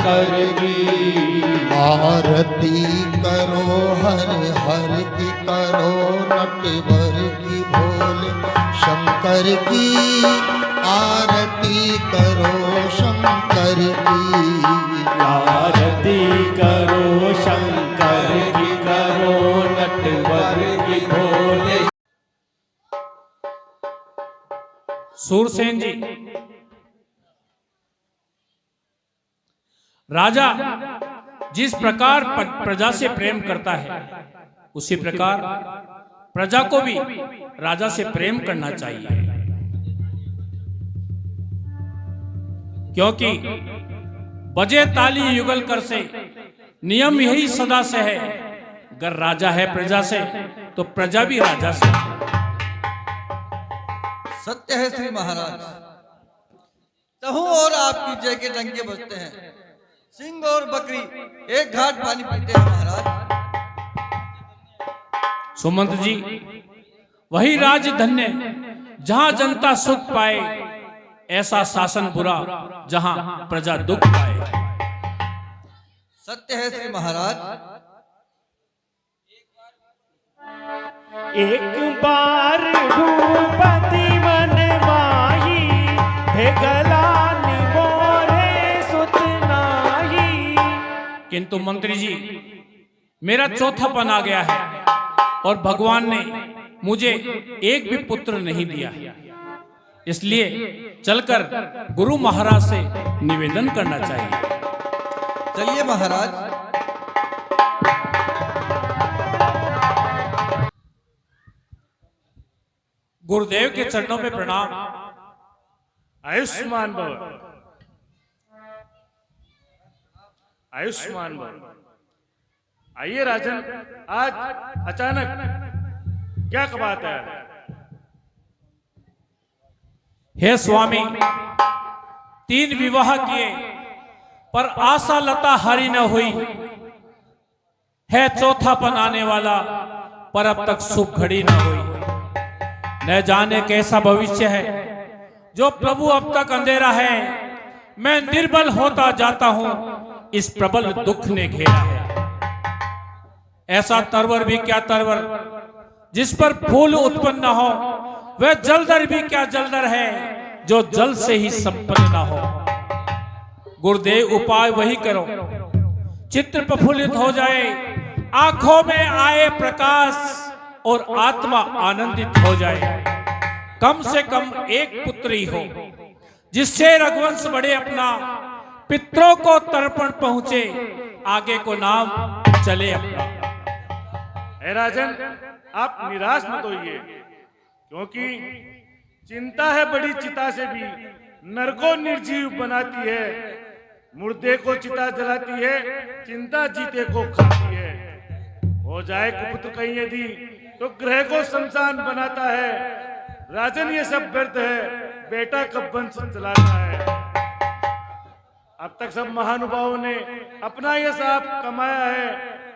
शंकर की। आरती करो हर हर की करो नटवर की भोले शंकर की। आरती करो शंकर की। आरती करो शंकर की करो नटवर की भोले। सूरसेन जी, राजा जिस प्रकार प्रजा से प्रेम करता है उसी प्रकार प्रजा को भी राजा से प्रेम करना चाहिए, क्योंकि बजे ताली युगल कर से नियम यही सदा से है। अगर राजा है प्रजा से तो प्रजा भी राजा से। सत्य है श्री महाराज, तहु और आपकी जय के डंके बजते हैं। सिंह और बकरी एक घाट पानी पीते हैं महाराज। सुमंत जी, वही राज धन्य जहां जनता सुख पाए, ऐसा शासन बुरा जहां प्रजा दुख पाए। सत्य है श्री महाराज। एक बार भूपति मन माही भेगला निमोरे सुत नाही। किंतु मंत्री जी, मेरा चौथापन आ गया है और भगवान ने मुझे एक भी पुत्र नहीं दिया, इसलिए चलकर गुरु महाराज से निवेदन करना चाहिए। चलिए महाराज। गुरुदेव के चरणों में प्रणाम। आयुष्मान भव, आयुष्मान भव। आइए राजन, आज अचानक क्या बात है? हे स्वामी, 3 विवाह किए पर आशा लता हरी न हुई है। चौथापन आने वाला पर अब तक शुभ घड़ी न हुई। न जाने कैसा भविष्य है जो प्रभु अब तक अंधेरा है। मैं निर्बल होता जाता हूं, इस प्रबल दुख ने घेरा है। ऐसा तरवर भी क्या तरवर जिस पर फूल उत्पन्न न हो, वह जलधर भी क्या जलधर है जो जल से ही संपन्न न हो। गुरुदेव उपाय वही करो, चित्र प्रफुल्लित हो जाए, आंखों में आए प्रकाश और आत्मा आनंदित हो जाए। कम से कम एक पुत्र ही हो जिससे रघुवंश बढ़े अपना, पितरों को तर्पण पहुंचे, आगे को नाम चले अपना। हे राजन, आप निराश मत होइए, क्योंकि चिंता है बड़ी चिता से भी नर को निर्जीव बनाती है। मुर्दे को चिता जलाती है, चिंता जीते को खाती है। हो जाए कुपुत्र कहीं यदि तो ग्रह को शमशान बनाता है। राजन ये सब व्यर्थ है, बेटा कब वंश चलाता है। अब तक सब महानुभावों ने अपना ये साफ कमाया है,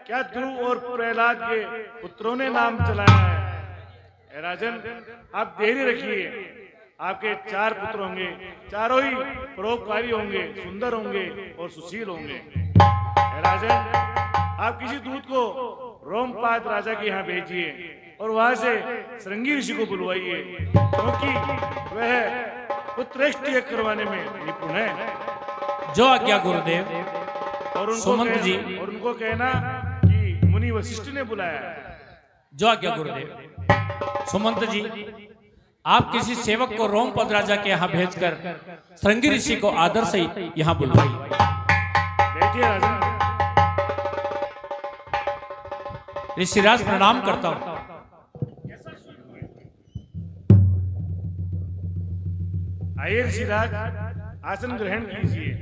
क्या ध्रुव और प्रहलाद के पुत्रों ने नाम चलाया है। राजन, आप धैर्य रखिए, आपके 4 पुत्र होंगे, चारों ही परोपकारी होंगे, सुंदर होंगे और सुशील होंगे। राजन, आप किसी दूत को रोमपाद राजा के यहाँ भेजिए और वहां से श्रृंगी ऋषि को बुलवाइए, क्योंकि वह पुत्रेष्टि करवाने में निपुण है। जो आज्ञा गुरुदेव। और उनको कहना कि मुनि वशिष्ठ ने बुलाया है। जो आज्ञा गुरुदेव। सुमंत जी, आप किसी सेवक को रोमपद राजा के यहाँ भेजकर श्रृंगी ऋषि को आदर से यहाँ बुलवाइए। बैठिए राजन। ऋषिराज प्रणाम करता हूं। आइए ऋषिराज, आसन ग्रहण कीजिए।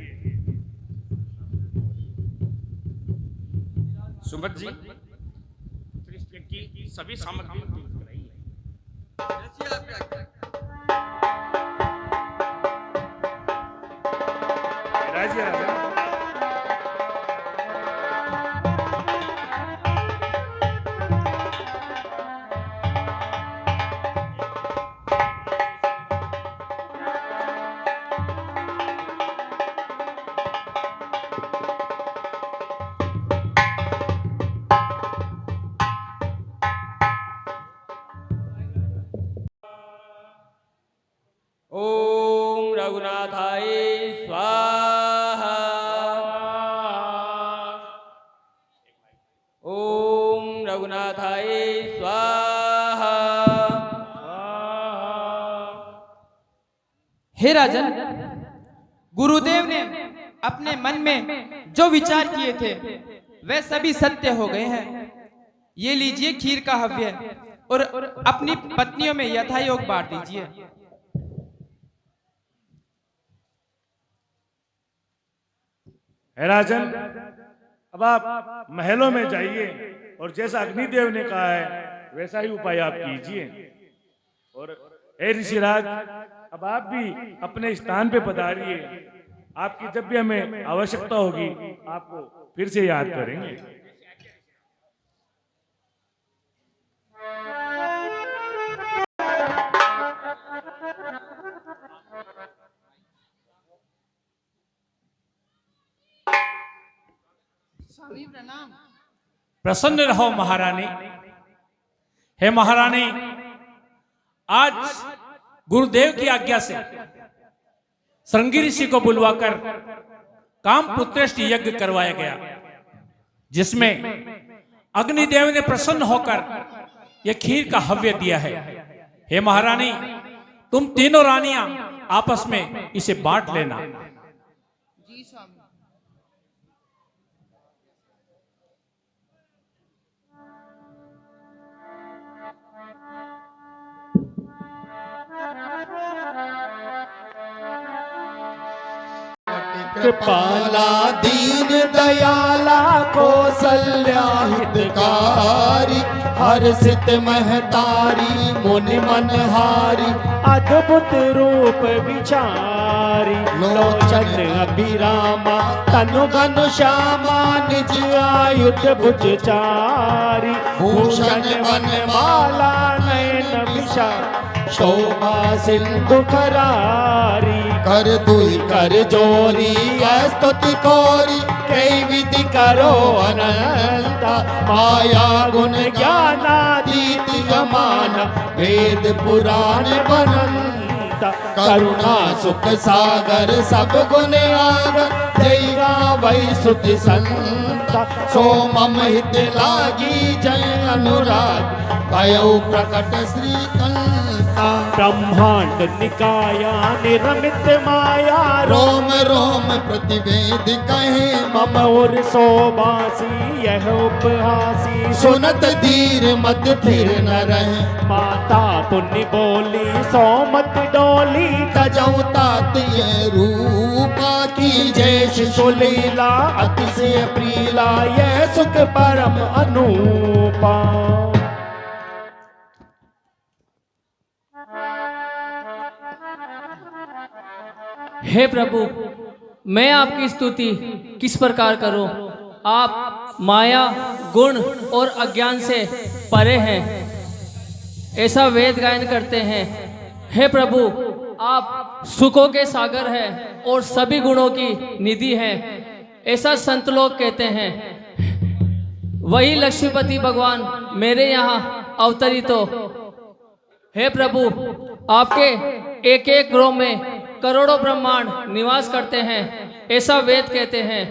सुमंत जी, की सभी सामग्री राजिए राजा। रघुनाथाय स्वाहा। हे राजन, गुरुदेव ने अपने मन में जो विचार किए थे वे सभी सत्य हो गए हैं। ये लीजिए खीर का हव्य और अपनी पत्नियों में यथायोग बांट दीजिए। हे राजन, अब आप महलों में जाइए और जैसा अग्निदेव ने कहा है वैसा ही उपाय आप कीजिए। और हे ऋषिराज, अब आप भी अपने स्थान पे पधारिए। आपकी जब भी हमें आवश्यकता होगी आपको फिर से याद करेंगे। प्रसन्न रहो महारानी। हे महारानी, आज गुरुदेव की आज्ञा से श्रृंगी ऋषि को बुलवाकर काम पुत्रेष्ट यज्ञ करवाया गया, जिसमें अग्निदेव ने प्रसन्न होकर यह खीर का हव्य दिया है। हे महारानी, तुम तीनों रानियां आपस में इसे बांट लेना। कृपाला दीन दयाला कौसल्या हितकारी, हर्षित महतारी मुनि मनहारी, अद्भुत रूप विचारी, लोचन अभिरामा तनु घन श्यामा, निज आयुध भुज चारी, भूषण वनमाला नयन विशाल, शोभा सिंधु करारी, कर दुई कर जोरी स्तुति कोरी, कई विधि करो अनंता, माया गुण ज्ञानादीत गमान, वेद पुराण बनंता, करुणा सुख सागर सब गुण आगर, जयगा वै सुति संता, सो मम हित लागी जय अनुराग, भयो प्रकट श्रीकंता, ब्रह्मांड निकाया निरमित माया, रोम रोम प्रतिवेद कहे, मम और सोबासी यह उपहासी, सुनत धीर मत थिर न रहे, माता पुण्य बोली सोमत डोली, तजऊ तातिय रूपा की जय सुलीला अतिशय प्रीला, यह सुख परम अनूपा। हे प्रभु, मैं आपकी स्तुति किस प्रकार करूं? आप माया गुण और अज्ञान से परे हैं, ऐसा वेद गायन करते हैं। हे प्रभु, आप सुखों के सागर हैं और सभी गुणों की निधि हैं, ऐसा संत लोग कहते हैं। वही लक्ष्मीपति भगवान मेरे यहाँ अवतरित हो। हे प्रभु, आपके एक एक ग्रह में करोड़ों ब्रह्मांड निवास करते हैं, ऐसा वेद कहते हैं।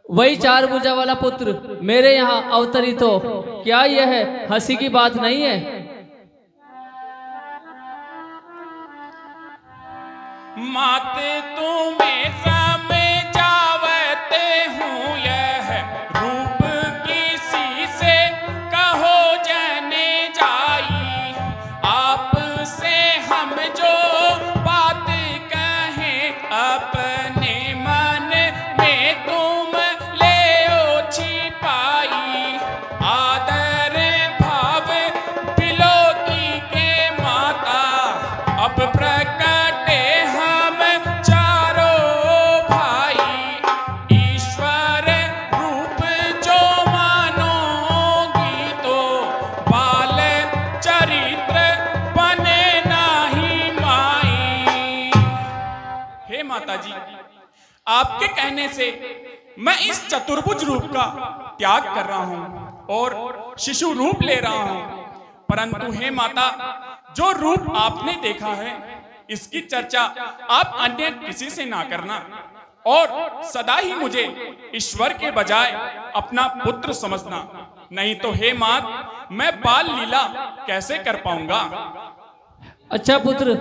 वही चार भुजा वाला पुत्र मेरे यहाँ अवतरित हो। क्या यह हंसी की बात नहीं है? माते तुम्हें समय जावते हूँ, यह रूप किसी से कहो जने जाई, आपसे हम जो बात कहें अपने मन में तुम ले छिपाई, आदर भाव बिलोकी के माता अब प्रकटे हम चारों भाई, ईश्वर रूप जो मानोगी तो बाल चरित्र बने नाही माई। हे माता जी, आपके कहने से मैं इस चतुर्भुज रूप का त्याग कर रहा हूं और शिशु रूप ले रहा हूं, परंतु हे माता, जो रूप आपने देखा है इसकी चर्चा आप अन्य किसी से ना करना और सदा ही मुझे ईश्वर के बजाय अपना पुत्र समझना। नहीं तो हे मात मैं बाल लीला कैसे कर पाऊंगा। अच्छा पुत्र,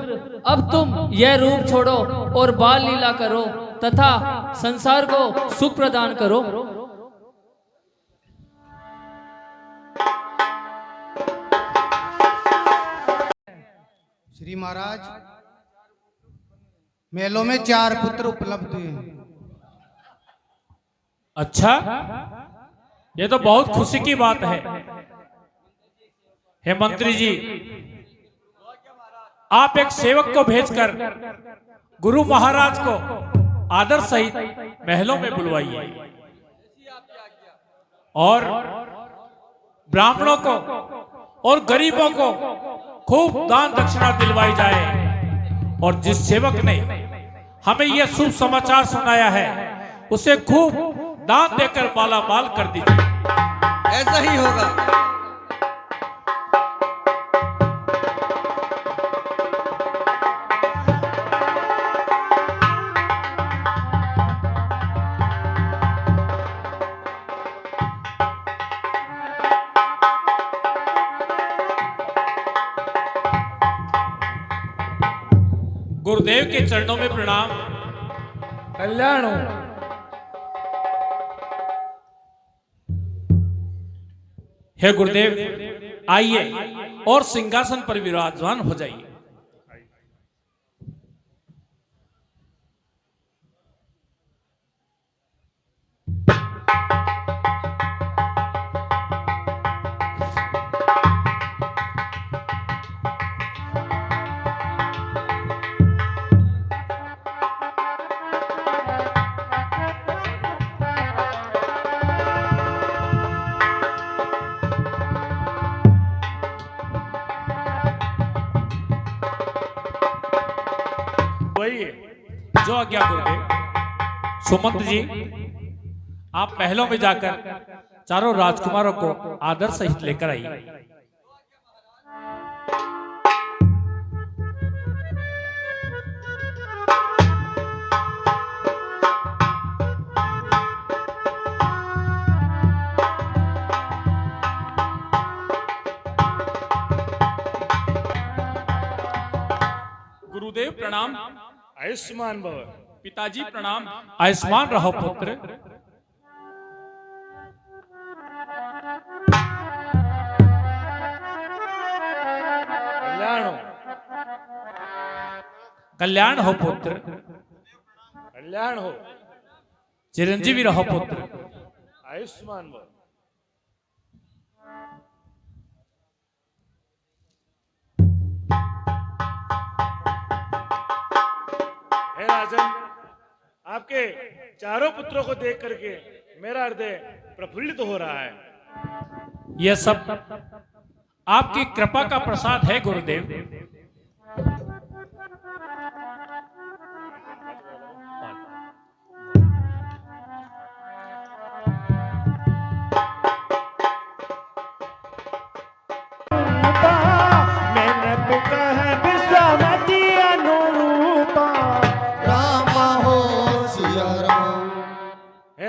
अब तुम यह रूप छोड़ो और बाल लीला करो तथा संसार को सुख प्रदान करो। श्री महाराज, मेलों में 4 पुत्र उपलब्ध हुए। अच्छा, ये तो बहुत खुशी की बात है। हे मंत्री जी, आप एक सेवक को भेजकर गुरु महाराज को आदर सहित महलों में बुलवाइए और ब्राह्मणों को और गरीबों को खूब दान दक्षिणा दिलवाई जाए और जिस सेवक ने हमें यह शुभ समाचार सुनाया है उसे खूब दान देकर माला माल कर दीजिए। ऐसा ही होगा। गुरुदेव के चरणों में प्रणाम। कल्याण हो। हे गुरुदेव, आइए और सिंहासन पर विराजमान हो जाइए। जो आज्ञा गुरुदेव। सुमंत जी, आप महलों में जाकर चारों राजकुमारों को आदर सहित लेकर आइए। गुरुदेव प्रणाम। आयुष्मान भव। पिताजी प्रणाम। आयुष्मान रहो पुत्र। कल्याण हो। कल्याण हो पुत्र। कल्याण हो। चिरंजीवी रहो पुत्र। आयुष्मान भव। हे राजन, आपके चारों पुत्रों को देख करके मेरा हृदय प्रफुल्लित हो रहा है। यह सब आपकी कृपा का प्रसाद है गुरुदेव।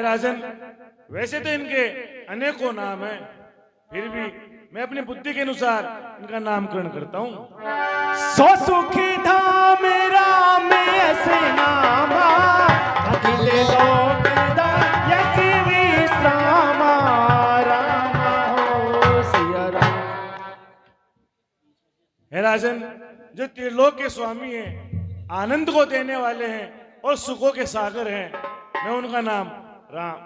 राजन, वैसे तो इनके अनेकों नाम हैं, फिर भी मैं अपनी बुद्धि के अनुसार इनका नामकरण करता हूँ। सो सुखी धाम राम ऐसे नामा, अखिल लोक दायक विश्रामा, राम हो सिया राम। हे राजन, जो त्रिलोक के स्वामी हैं, आनंद को देने वाले हैं और सुखों के सागर हैं, मैं उनका नाम राम।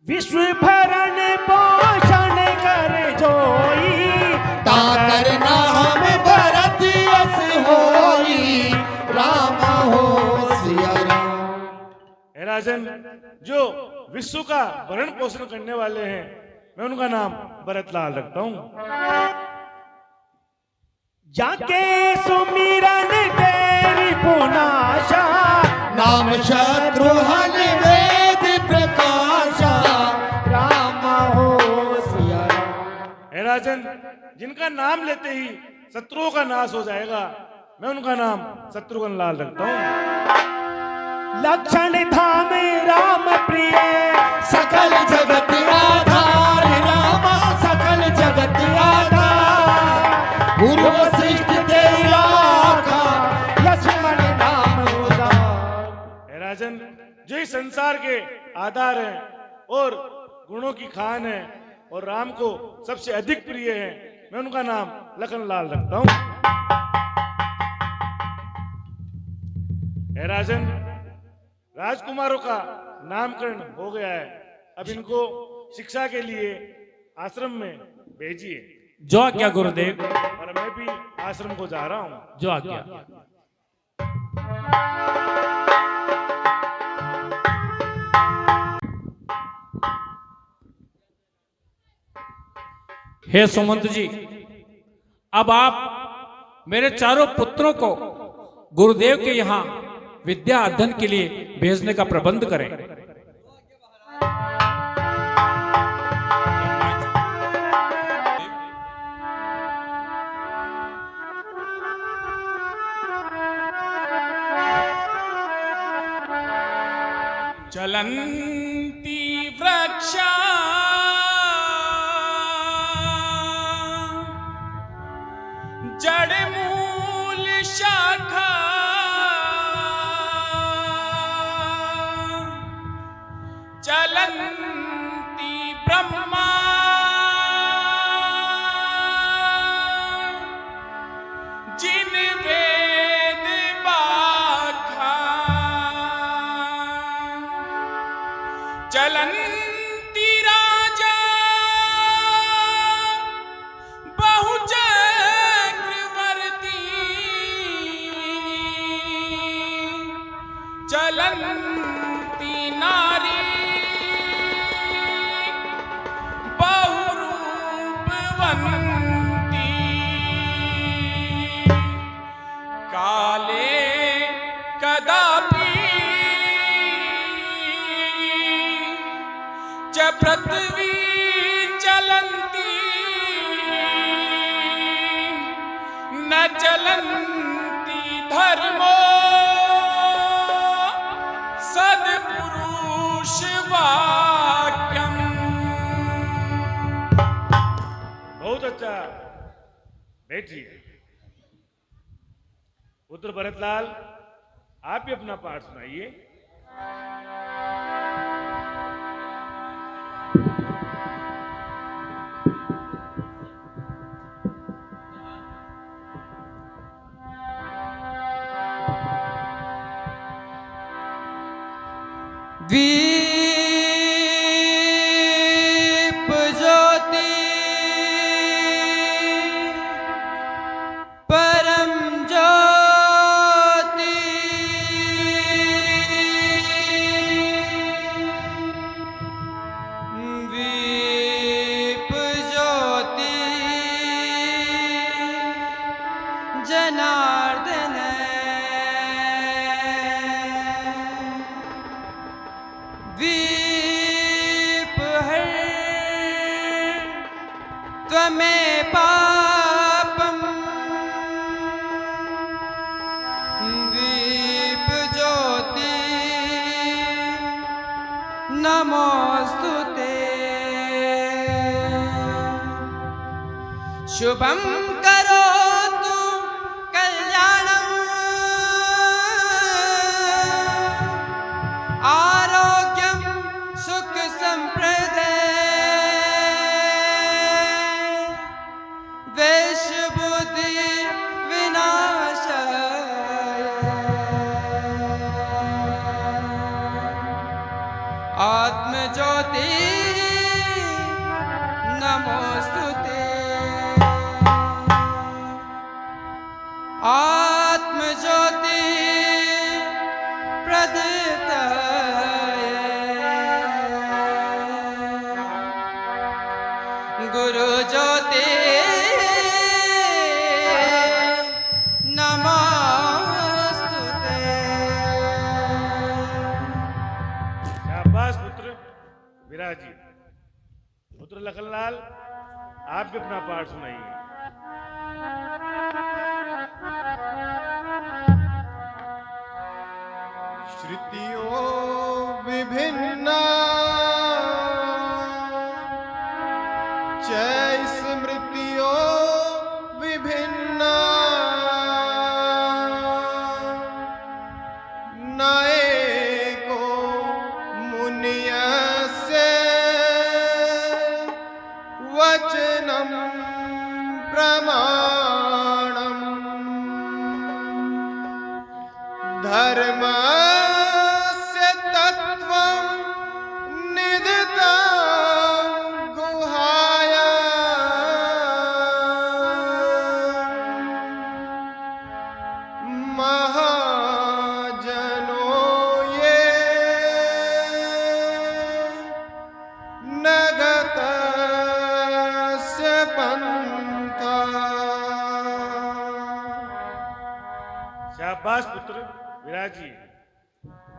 विश्व भरण पोषण कर जोई, ताकर नाम भरत यस होई, राम हो सिया राम। हे राजन, जो विश्व का भरण पोषण करने वाले हैं, मैं उनका नाम भरतलाल रखता हूँ। जाके सुमिरन तेरी पुनाशा, नाम शत्रुहन वेद प्रकाशा, राम हो सिया राम। हे राजन, जिनका नाम लेते ही शत्रुओं का नाश हो जाएगा, मैं उनका नाम शत्रुघ्न लाल रखता हूँ। लक्षण धाम राम प्रिय सकल जगत आधार राम सकल जगत आधार पूर्व सृष्टि तेरा का लक्ष्मण नाम उदार। हे राजन, जो इस संसार के आधार हैं और गुणों की खान है और राम को सबसे अधिक प्रिय है, मैं उनका नाम लखनलाल रखता हूं। हे राजन, राजकुमारों का नामकरण हो गया है, अब इनको शिक्षा के लिए आश्रम में भेजिए। जो आज्ञा गुरुदेव। और मैं भी आश्रम को जा रहा हूं। जो आज्ञा। हे सुमंत जी, अब आप मेरे चारों पुत्रों को गुरुदेव के यहाँ विद्या अध्ययन के लिए भेजने का प्रबंध करें। चलंती वृक्षा जड़ मूल शाखा चलंती ब्रह्मा जिन वेद बाखा चलंती राजा बहु चक्रवर्ती चलंती नारी बहुरूपवंती काले कदापि च पृथ्वी चलंती न चलंती धर्मो सदपुरुष वाक्यम। बहुत अच्छा, बैठिए। पुत्र भरतलाल, आप भी अपना पाठ सुनाइए। दीप ज्योति परम ज्योति दीप ज्योति जनार्दन दीप है त्वमें पापम दीप ज्योति नमोस्तुते शुभम करोतु कल्याणम आरोग्यम सुख संप्रदे द्वेष बुद्धि विनाशाय आत्म ज्योति नमोस्तुते आत्म ज्योति गुरु ज्योति नमोस्तुते। शाबाश पुत्र विराजी। पुत्र लखनलाल, आप भी अपना पाठ सुनाइए। स्मृतियों विभिन्न जय स्मृतियों विभिन्न नए को मुनिय से वचनम प्रमाणम धर्म से तत्वं निधितं गुहाया महाजनों ये नगत से पंथा। शाबाश पुत्र विराज जी।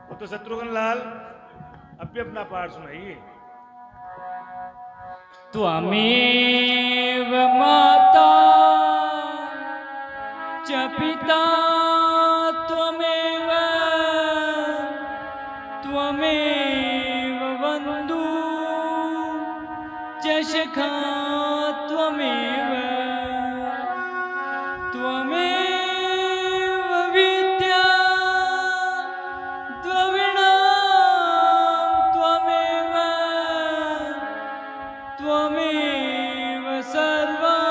वो तो शत्रुघ्न लाल अब भी अपना पाठ सुनाइए। त्वमेव माता च पिता त्वमेव त्वमेव बन्धु च सखा त्वमेव त्वमेव विद्या द्रविणं त्वमेव त्वमेव सर्वं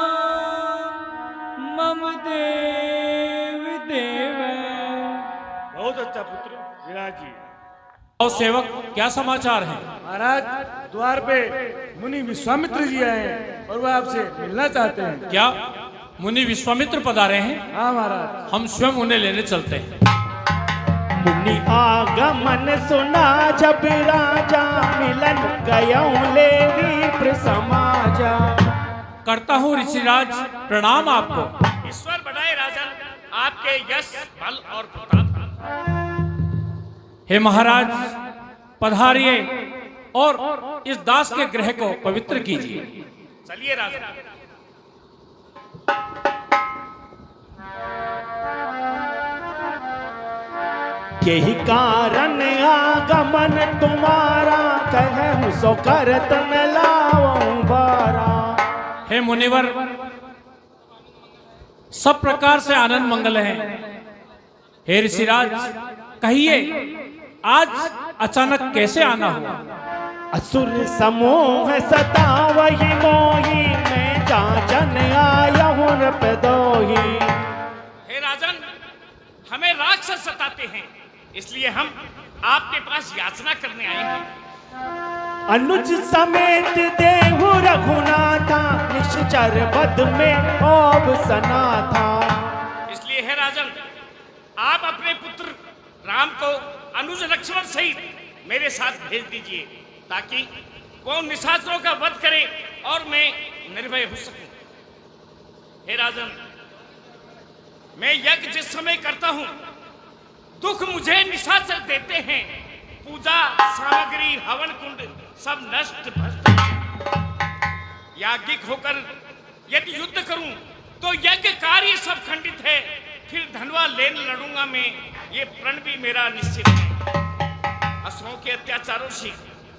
मम देव देव। बहुत अच्छा पुत्र विराज जी। और सेवक क्या समाचार है? महाराज द्वार पे मुनि विश्वामित्र जी आए हैं और वह आपसे मिलना चाहते हैं। क्या मुनि विश्वामित्र पधारे हैं? हाँ महाराज। हम स्वयं उन्हें लेने चलते हैं। मुनि आगमन सुना जब राजा मिलन गयों ले विप्र समाजा। करता हूँ ऋषिराज प्रणाम आपको। ईश्वर बढ़ाए राजन आपके यश बल और प्रताप। हे महाराज पधारिए और इस दास के गृह को पवित्र कीजिए। चलिए राजन। यही कारण आगमन तुम्हारा कहूँ सो करत न लाऊं बारा। हे मुनिवर सब प्रकार से आनंद मंगल है। हे ऋषिराज कहिए आज अचानक कैसे आना हुआ? असुर समूह सतावहि मोही मैं जाचन आया हूँ नृपदोही। हे राजन हमें राक्षस सताते हैं इसलिए हम आपके पास याचना करने आए हैं। अनुज समेत देहु रघुनाथा निश्चर बद में ओब सना था। इसलिए हे राजन आप अपने पुत्र राम को अनुज लक्ष्मण सहित मेरे साथ भेज दीजिए ताकि वो निशाचरों का वध करे और मैं निर्भय हो सकूं। हे राजन मैं यज्ञ जिस समय करता हूं दुख मुझे निशाचर देते हैं। पूजा सामग्री हवन कुंड सब नष्ट भ्रष्ट। याज्ञिक होकर यदि युद्ध करूं तो यज्ञ कार्य सब खंडित है। फिर धनवा लेन लड़ूंगा मैं ये प्रण भी मेरा निश्चित है। असुरों के अत्याचारों से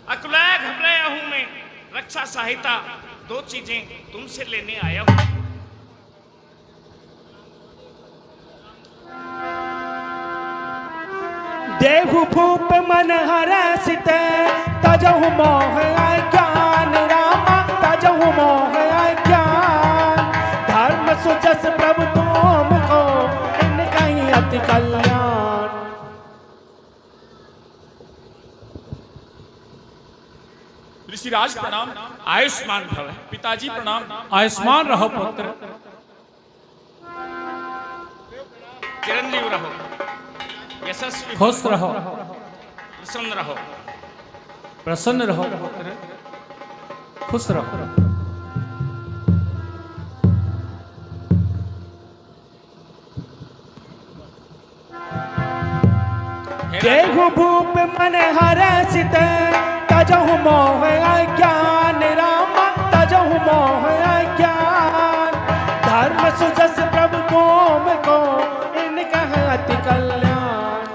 अकुलाया घबराया हूं मैं। रक्षा सहायता दो चीजें तुमसे लेने आया हूं। देहु भूप मन हरसित तजहु मोह ज्ञान रामा तजहु मोह ज्ञान। धर्म सुजस प्रभु तुम को इनका ही अति कल्याण। ऋषिराज प्रणाम। आयुष्मान भव। पिताजी प्रणाम। आयुष्मान रहो पुत्र। चिरंजीव रहो यशस्वी खुश रहो प्रसन्न रहो। प्रसन्न रहो पुत्र खुश रहो। देहु भूप मन हरसित तजहु मोह ज्ञान रामा तजहु मोह ज्ञान। धर्म सुजस प्रभु तुम को इनका है अति कल्याण।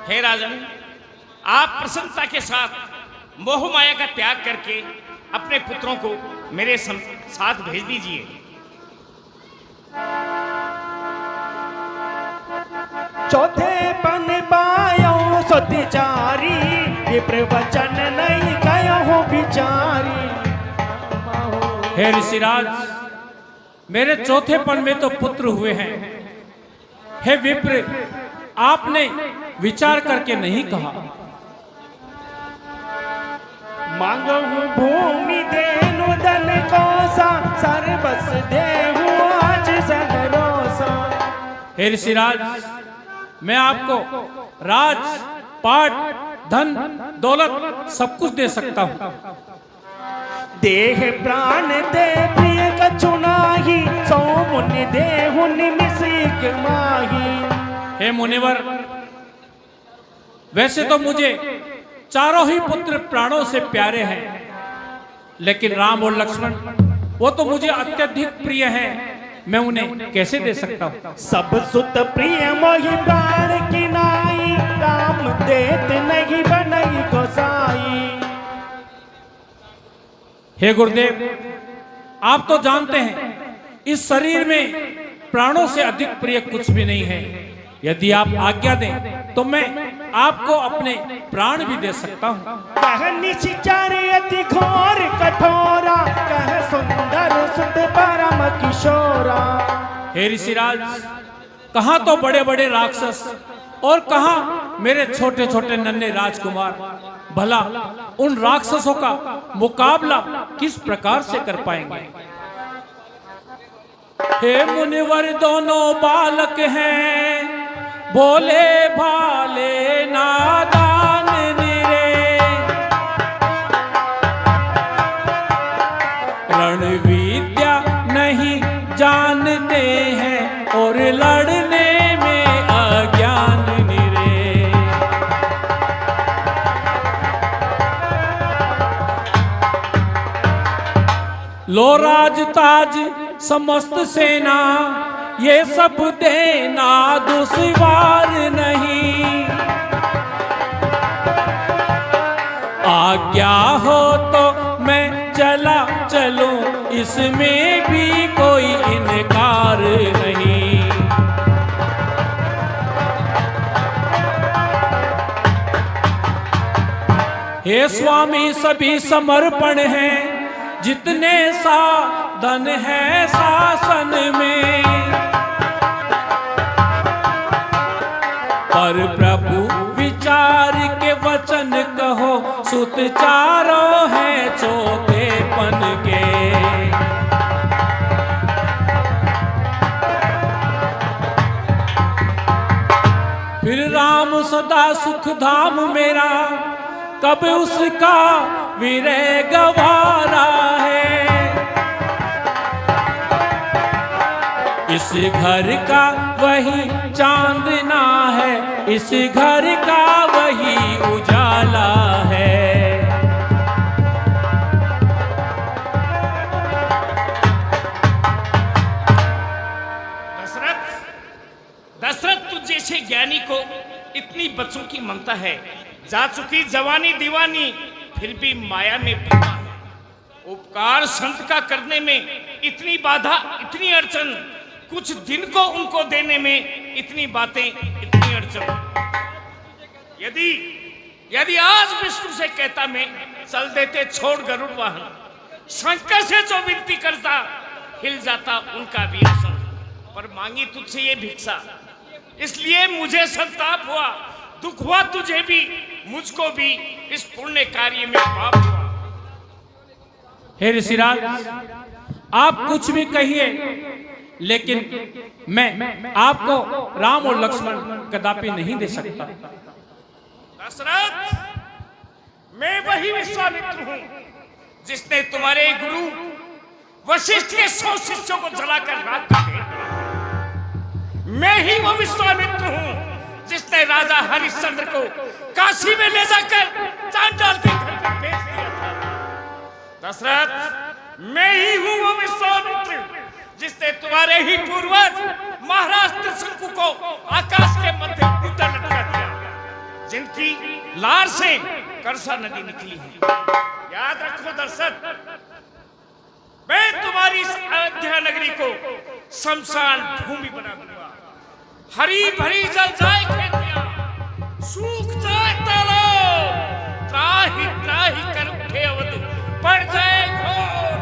हे राजन आप प्रसन्नता के साथ मोह माया का त्याग करके अपने पुत्रों को मेरे साथ भेज दीजिए। चौथे पन पायो सतिचारी, विप्र वचन नहीं कहो विचारी। हे ऋषिराज, मेरे चौथेपन में तो पुत्र हुए हैं। हे विप्र, आपने विचार करके नहीं कहा। मांगू भूमि देनु दन कोसा, सर्वस देहु आज सगरोसा। हे ऋषिराज, मैं आपको राज, पाट, धन, दौलत सब कुछ दे सकता हूँ। देह प्राण दे प्रिय कछु नाही, सो मुनि देहु निमिषिक माही। हे मुनिवर, वैसे तो मुझे चारों ही पुत्र प्राणों से प्यारे हैं, लेकिन राम और लक्ष्मण वो तो मुझे अत्यधिक प्रिय हैं। मैं उन्हें कैसे दे सकता हूँ? सब सुत प्रिय मोहि प्राण की नाई, राम देत नहीं बनई गोसाई। हे गुरुदेव, आप तो जानते हैं इस शरीर में प्राणों से अधिक प्रिय कुछ भी नहीं है। यदि आप आज्ञा दें तो मैं आपको अपने प्राण भी दे सकता हूँ। कह निश्चर अति घोर कठोरा, कह सुंदर सुत परम किशोरा। हे ऋषिराज, कहाँ तो बड़े बड़े राक्षस और कहाँ मेरे छोटे छोटे नन्हे राजकुमार। भला उन राक्षसों का मुकाबला किस प्रकार से कर पाएंगे? हे मुनिवर, दोनों बालक हैं, भोले भाले नादान निरे। रण विद्या नहीं जानते हैं और लड़ने में अज्ञान निरे। लो राज ताज समस्त सेना, ये सब देना दुश्वार नहीं। आज्ञा हो तो मैं चला चलूं, इसमें भी कोई इनकार नहीं। हे स्वामी, सभी समर्पण है, जितने साधन है शासन में। पर प्रभु विचार के वचन कहो, सुत चारों है चौथेपन के। फिर राम सदा सुख धाम मेरा, कब उसका विरह गवारा है। इस घर का वही चांदना है, इस घर का वही उजाला है। दशरथ, तुझ जैसे ज्ञानी को इतनी बच्चों की ममता है। जा चुकी जवानी दीवानी, फिर भी माया में पीता है। उपकार संत का करने में इतनी बाधा, इतनी अड़चन, कुछ दिन को उनको देने में इतनी बातें, इतनी अड़चन। यदि आज विष्णु से कहता मैं, चल देते छोड़ गरुड़ वाहन, शंकर से जो विनती करता, हिल जाता उनका भी आसन। पर मांगी तुझसे ये भिक्षा, इसलिए मुझे संताप हुआ, दुख हुआ तुझे भी, मुझको भी इस पुण्य कार्य में पाप हुआ। हे ऋषिराज, आप कुछ भी कहिए, लेकिन मैं आपको राम और लक्ष्मण कदापि नहीं दे सकता। दशरथ, मैं वही विश्वामित्र हूं जिसने तुम्हारे गुरु वशिष्ठ के 100 शिष्यों को जलाकर राख दिया। मैं ही वो विश्वामित्र हूं जिसने राजा हरिश्चंद्र को काशी में ले जाकर चांडाल के घर पर भेज दिया था। दशरथ, मैं ही हूं वो विश्वामित्र जिसने तुम्हारे ही पूर्वज महाराज त्रिशंकु को आकाश के मध्य ऊपर लटका दिया, जिनकी लार से करसा नदी निकली है। याद रखो दर्शक, मैं तुम्हारी इस अयोध्या नगरी को शमशान भूमि बना दूंगा। हरी भरी जल जाए खेतियां, सूख जाए तालाब, त्राही त्राही कर उठे अवध, पड़ जाए घोर।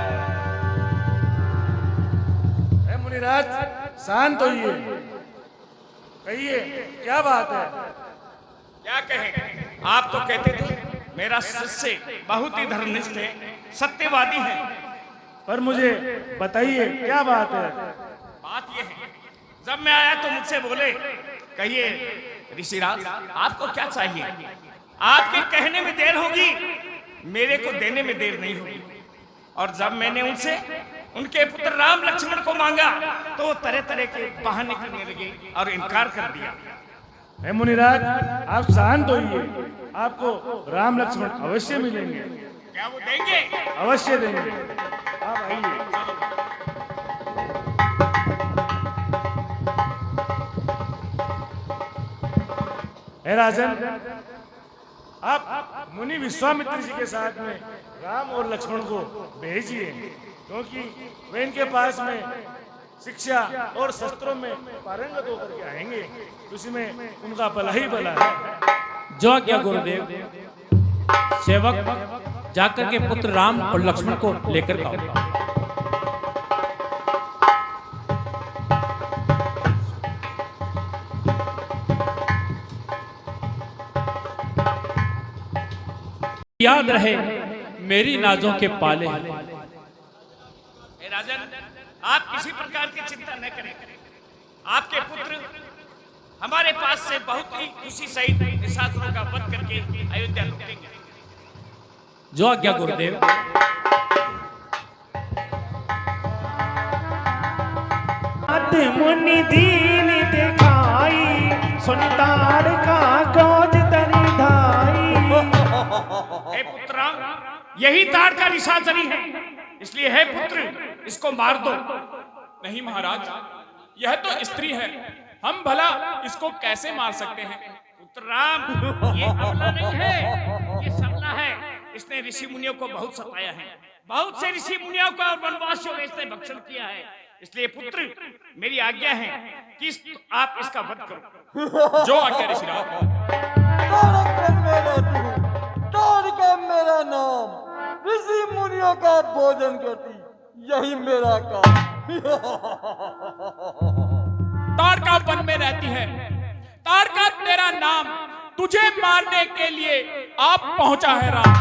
मुनिराज शांत होइए, कहिए क्या बात है? क्या कहें? आप तो कहते थे मेरा शिष्य बहुत ही धर्मनिष्ठ है, सत्यवादी है। पर मुझे बताइए क्या बात है? बात यह है, जब मैं आया तो मुझसे बोले, कहिए ऋषिराज आपको क्या चाहिए? आपके कहने में देर होगी, मेरे को देने में देर नहीं होगी। और जब मैंने उनसे उनके पुत्र राम लक्ष्मण को मांगा तो वो तरह तरह के बहाने करने लगे और इनकार कर दिया। हे मुनिराज, आप शांत होइए, आपको राम लक्ष्मण अवश्य मिलेंगे। क्या वो देंगे? अवश्य देंगे, आप आइए। हे राजन, आप मुनि विश्वामित्र जी के साथ में राम और लक्ष्मण को भेजिए, क्योंकि वे इनके पास में शिक्षा और शस्त्रों में पारंगत होकर के आएंगे, उसी में उनका भला ही भला है। जो आज्ञा गुरुदेव। सेवक जाकर के पुत्र राम और लक्ष्मण को लेकर आओ। याद रहे मेरी नाजों के पाले। राजन, आप किसी प्रकार की चिंता न करें। आपके पुत्र हमारे पास से बहुत ही खुशी सहित निशाचरों का वध करके अयोध्या लौटेंगे। जो आज्ञा गुरुदेव। मुनि दीन दिखाई, सुनतार का गोद तरी धाई। हे पुत्रा, यही ताड़ का निशाचरी है, इसलिए है पुत्र इसको मार दो। नहीं महाराज, यह तो स्त्री है, हम भला इसको कैसे मार सकते हैं? पुत्र राम, ये अबला नहीं है, ये सबला है। इसने ऋषि मुनियों को बहुत सताया है, बहुत से ऋषि मुनियों को और वनवासियों में इसने भक्षण किया है। इसलिए पुत्र, मेरी आज्ञा है कि आप इसका वध करो। जो आज्ञा ऋषिराज। मेरा नाम ऋषि मुनियों का भोजन करती, यही मेरा काम। ताड़का वन में रहती है, ताड़का तेरा नाम, तुझे मारने के लिए आप पहुंचा है राम।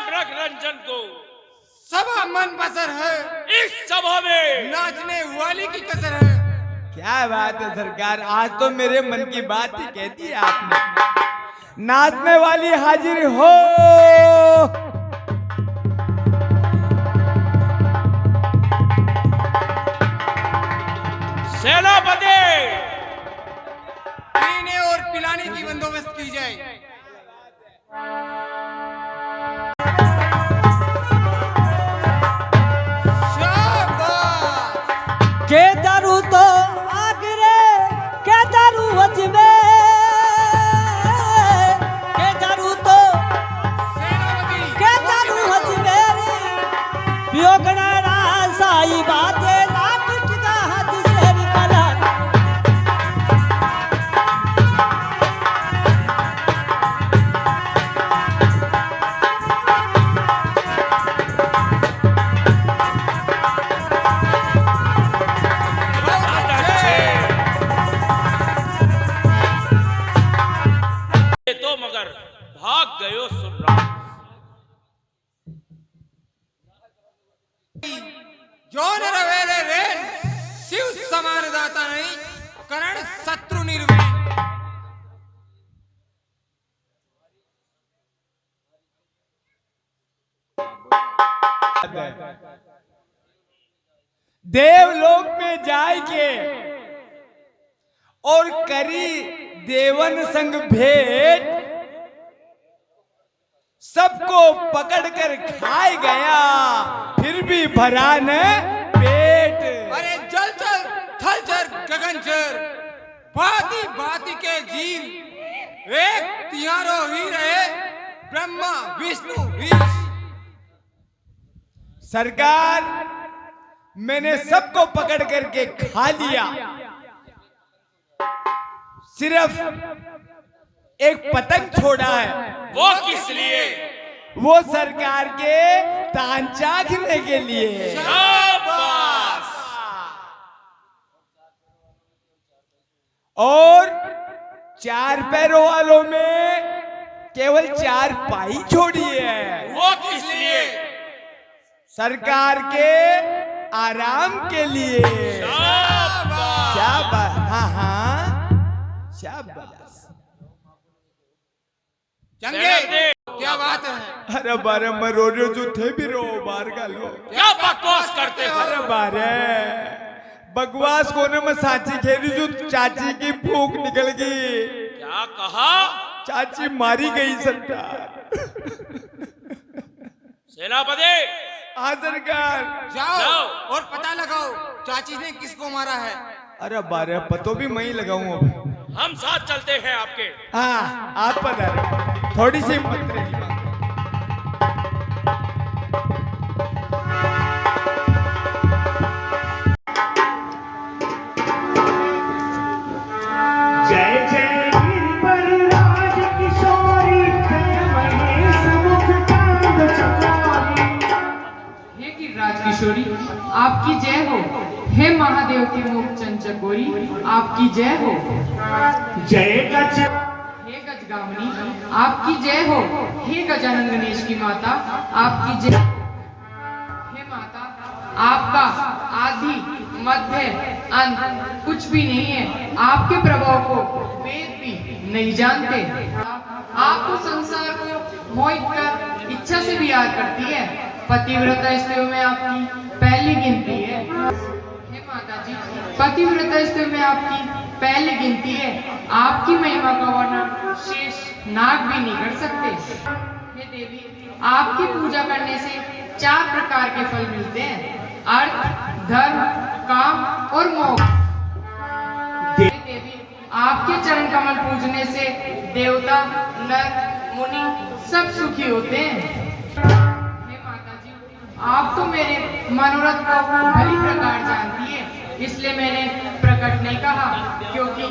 मृग रंजन को सभा मन बसर है, इस सभा में नाचने वाली की कसर है। क्या बात है सरकार, आज तो मेरे मन की बात ही कह दी आपने। नाचने वाली हाजिर हो। सेनापति, पीने और पिलाने की बंदोबस्त की जाए। के दारू तो आगरे, के दारू अजमे, के दारू तो के दारू अजमे, पियो गणरा साई बातें लाट का हाथ से निकला। तो मगर भाग गयो सुर्राम। जौन रवेले रेन, शिव समान दाता नहीं, करण शत्रु निर्वीण। देवलोक में जाके और करी देवन संग भेंट, सबको पकड़कर खाए गया, फिर भी भरा न पेट। अरे जल चल थल चर गगन चर, भांति भांति के जीव एक तिहारो ही रहे, ब्रह्मा विष्णु विष। सरकार, मैंने सबको पकड़ करके खा लिया, सिर्फ एक पतंग छोड़ा है। वो किस लिए? वो सरकार के तान चाखने के लिए। शाबाश! और 4 पैरों वालों में केवल 4 पाई छोड़ी है। वो किस लिए? सरकार के आराम के लिए। शाबाश! हाँ हाँ, शाबाश। चंगे, क्या बात है? अरे बारे मैं रो रही जो थे भी रो बाहर का लो। क्या बकवास करते हो? अरे बारे बकवास कोने में साची खेली जो चाची की भूख निकल गई। क्या कहा? चाची मारी गई सरकार। सेनापति, हाँ सरकार। जाओ और पता लगाओ चाची ने किसको मारा है। अरे बारे पतो भी मैं ही लगाऊं अब। हम साथ चलते हैं आपके। हाँ आप बता रहे, थोड़ी सी हिम्मत रही बात। जय जय गिरिवर राज किशोरी, जय महेश मुख चांद चकोरी। हे गिरिराज किशोरी, आपकी जय हो। हे महादेव के मुख चंचकोरी, आपकी जय हो। जय गज, हे गजगामिनी, आपकी जय हो। हे गजानन गणेश की माता, आपकी जय। हे माता, आपका आदि मध्य अंत कुछ भी नहीं है। आपके प्रभाव को वेद भी नहीं जानते। आप तो संसार को मोहित कर इच्छा से भी याद करती है। पतिव्रता स्त्रियों में आपकी पहली गिनती है। हे माता जी, पतिव्रता स्त्रियों में आपकी पहली गिनती है। आपकी महिमा का वर्णन शेष नाग भी नहीं कर सकते। हे देवी, आपकी पूजा करने से 4 प्रकार के फल मिलते हैं: अर्थ, धर्म, काम और मोक्ष। हे देवी, आपके चरण कमल पूजने से देवता, नर, मुनि सब सुखी होते हैं। हे माता जी, आप तो मेरे मनोरथ को भली प्रकार जानती है, इसलिए मैंने प्रकट नहीं कहा, क्योंकि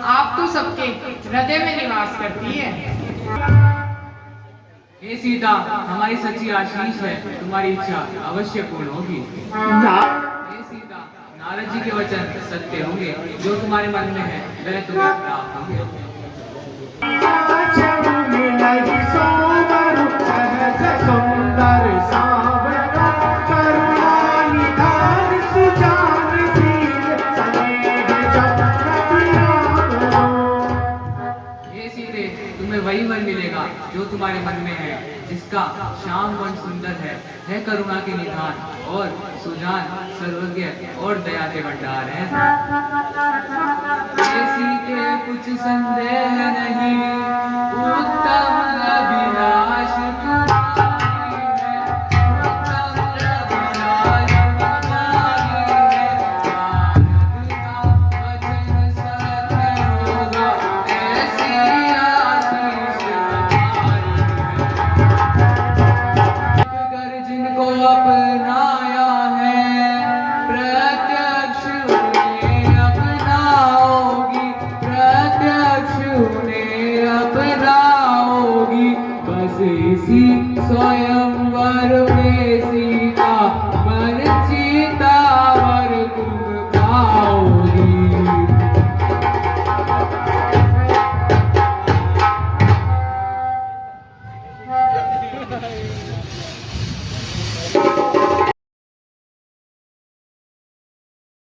आप तो सबके हृदय में निवास करती है। हे सीता, हमारी सच्ची आशीष है, तुम्हारी इच्छा अवश्य पूर्ण होगी। हे सीता, नारद जी के वचन सत्य होंगे, जो तुम्हारे मन में है वह तुम्हें प्राप्त होंगे। सुंदर सांवरा करुणा निधान सुजान शील स्नेह चक्र। हे सीते, तुम्हें वही वर मिलेगा जो तुम्हारे मन में है, जिसका श्याम वर्ण सुंदर है करुणा के निधान और सुजान, सर्वज्ञ और दया के भंडार है। हे सीते, कुछ संदेह नहीं, उत्तम अभिलाष तुम्हारा।